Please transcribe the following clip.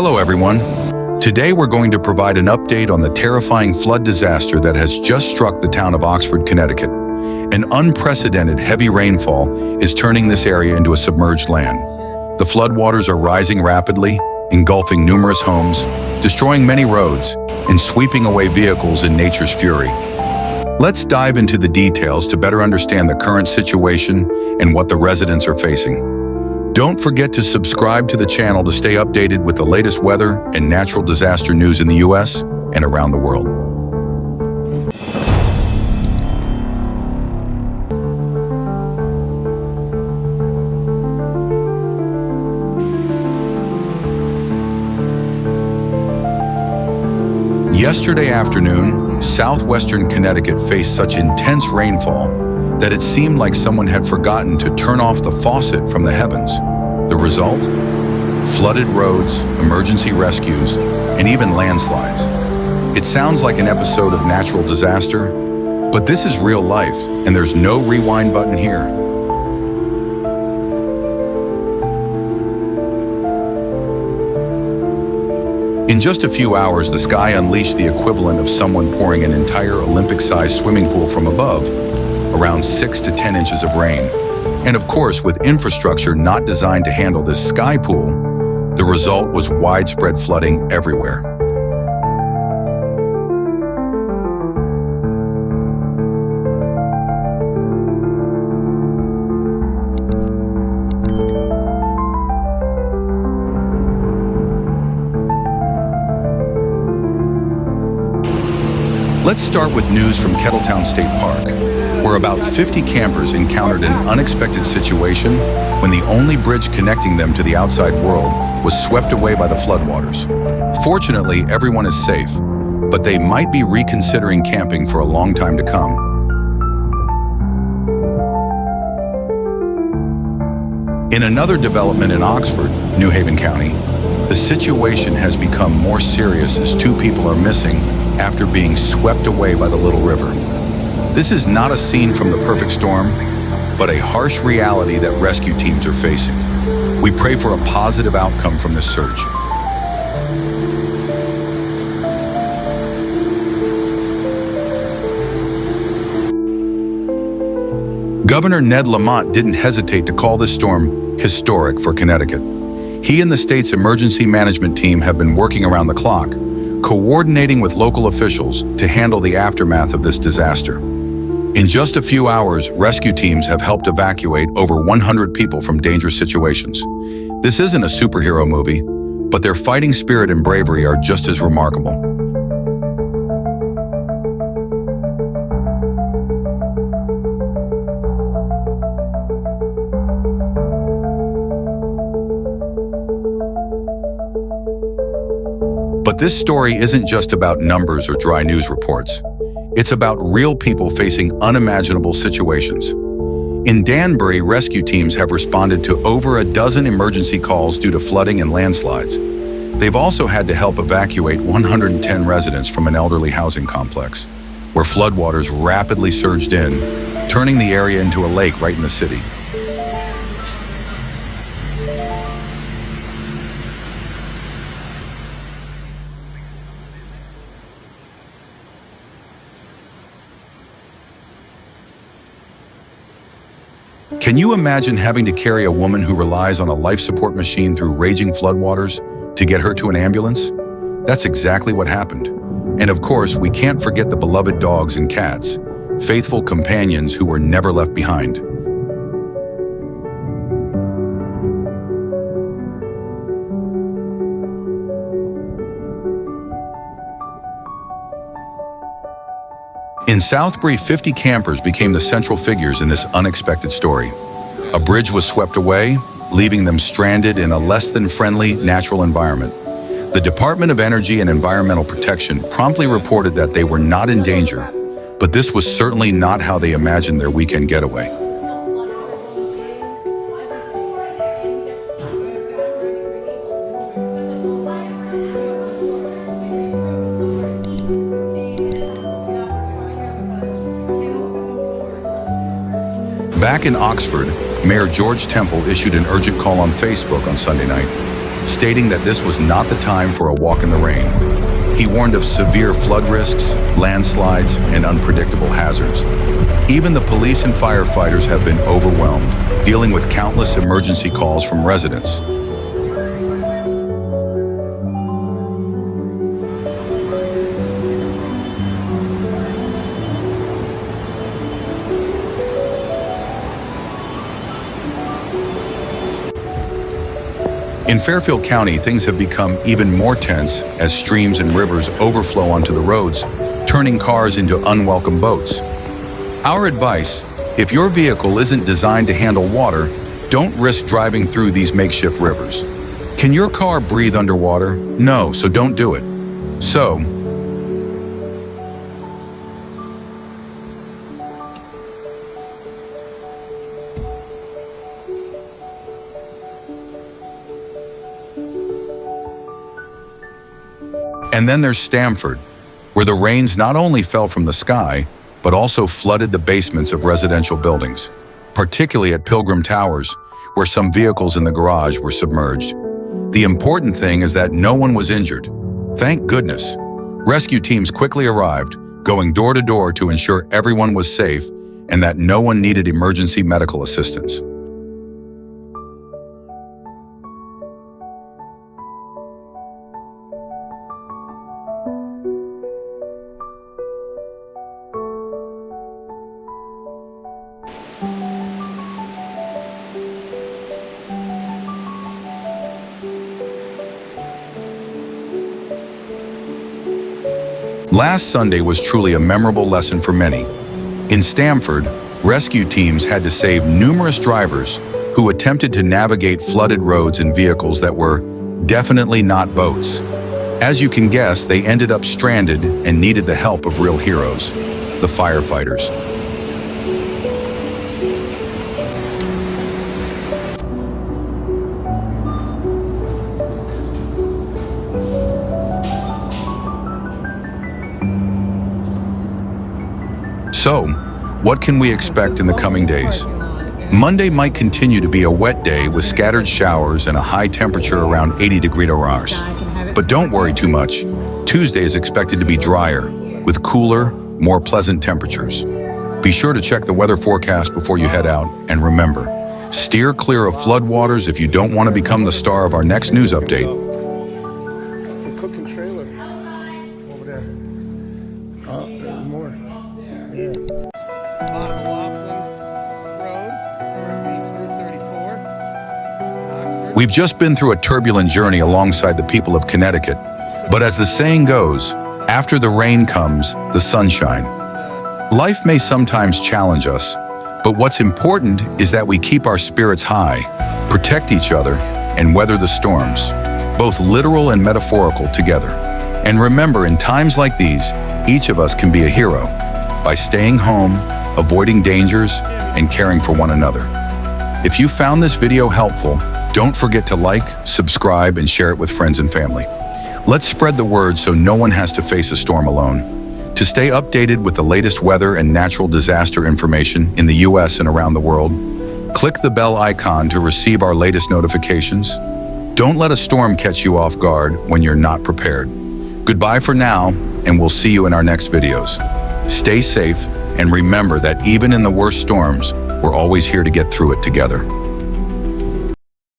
Hello everyone. Today we're going to provide an update on the terrifying flood disaster that has just struck the town of Oxford, Connecticut. An unprecedented heavy rainfall is turning this area into a submerged land. The floodwaters are rising rapidly, engulfing numerous homes, destroying many roads, and sweeping away vehicles in nature's fury. Let's dive into the details to better understand the current situation and what the residents are facing. Don't forget to subscribe to the channel to stay updated with the latest weather and natural disaster news in the US and around the world. Yesterday afternoon, southwestern Connecticut faced such intense rainfall that it seemed like someone had forgotten to turn off the faucet from the heavens. The result? Flooded roads, emergency rescues, and even landslides. It sounds like an episode of natural disaster, but this is real life, and there's no rewind button here. In just a few hours, the sky unleashed the equivalent of someone pouring an entire Olympic-sized swimming pool from above, around 6 to 10 inches of rain. And of course, with infrastructure not designed to handle this sky pool, the result was widespread flooding everywhere. Let's start with news from Kettletown State Park, where about 50 campers encountered an unexpected situation when the only bridge connecting them to the outside world was swept away by the floodwaters. Fortunately, everyone is safe, but they might be reconsidering camping for a long time to come. In another development in Oxford, New Haven County, the situation has become more serious as 2 people are missing after being swept away by the Little River. This is not a scene from the perfect storm, but a harsh reality that rescue teams are facing. We pray for a positive outcome from this search. Governor Ned Lamont didn't hesitate to call this storm historic for Connecticut. He and the state's emergency management team have been working around the clock, coordinating with local officials to handle the aftermath of this disaster. In just a few hours, rescue teams have helped evacuate over 100 people from dangerous situations. This isn't a superhero movie, but their fighting spirit and bravery are just as remarkable. But this story isn't just about numbers or dry news reports. It's about real people facing unimaginable situations. In Danbury, rescue teams have responded to over a dozen emergency calls due to flooding and landslides. They've also had to help evacuate 110 residents from an elderly housing complex, where floodwaters rapidly surged in, turning the area into a lake right in the city. Can you imagine having to carry a woman who relies on a life support machine through raging floodwaters to get her to an ambulance? That's exactly what happened. And of course, we can't forget the beloved dogs and cats, faithful companions who were never left behind. In Southbury, 50 campers became the central figures in this unexpected story. A bridge was swept away, leaving them stranded in a less than friendly natural environment. The Department of Energy and Environmental Protection promptly reported that they were not in danger, but this was certainly not how they imagined their weekend getaway. Back in Oxford, Mayor George Temple issued an urgent call on Facebook on Sunday night. stating that this was not the time for a walk in the rain. He warned of severe flood risks, landslides, and unpredictable hazards. Even the police and firefighters have been overwhelmed, dealing with countless emergency calls from residents. In Fairfield County, things have become even more tense as streams and rivers overflow onto the roads, turning cars into unwelcome boats. Our advice: if your vehicle isn't designed to handle water, don't risk driving through these makeshift rivers. Can your car breathe underwater? No, so don't do it. And then there's Stamford, where the rains not only fell from the sky, but also flooded the basements of residential buildings, particularly at Pilgrim Towers, where some vehicles in the garage were submerged. The important thing is that no one was injured. Thank goodness. Rescue teams quickly arrived, going door to door to ensure everyone was safe and that no one needed emergency medical assistance. Last Sunday was truly a memorable lesson for many. In Stamford, rescue teams had to save numerous drivers who attempted to navigate flooded roads in vehicles that were definitely not boats. As you can guess, they ended up stranded and needed the help of real heroes, the firefighters. So, what can we expect in the coming days? Monday might continue to be a wet day with scattered showers and a high temperature around 80°C. But don't worry too much. Tuesday is expected to be drier, with cooler, more pleasant temperatures. Be sure to check the weather forecast before you head out, and remember, steer clear of floodwaters if you don't want to become the star of our next news update. The cooking trailer over there. Oh, there's more. Yeah. Bottom of Laughlin Road, or Beach Route 34. We've just been through a turbulent journey alongside the people of Connecticut. But as the saying goes, after the rain comes the sunshine. Life may sometimes challenge us, but what's important is that we keep our spirits high, protect each other, and weather the storms, both literal and metaphorical together. And remember, in times like these, each of us can be a hero by staying home, avoiding dangers, and caring for one another. If you found this video helpful, don't forget to like, subscribe, and share it with friends and family. Let's spread the word so no one has to face a storm alone. To stay updated with the latest weather and natural disaster information in the US and around the world, click the bell icon to receive our latest notifications. Don't let a storm catch you off guard when you're not prepared. Goodbye for now, and we'll see you in our next videos. Stay safe, and remember that even in the worst storms, we're always here to get through it together.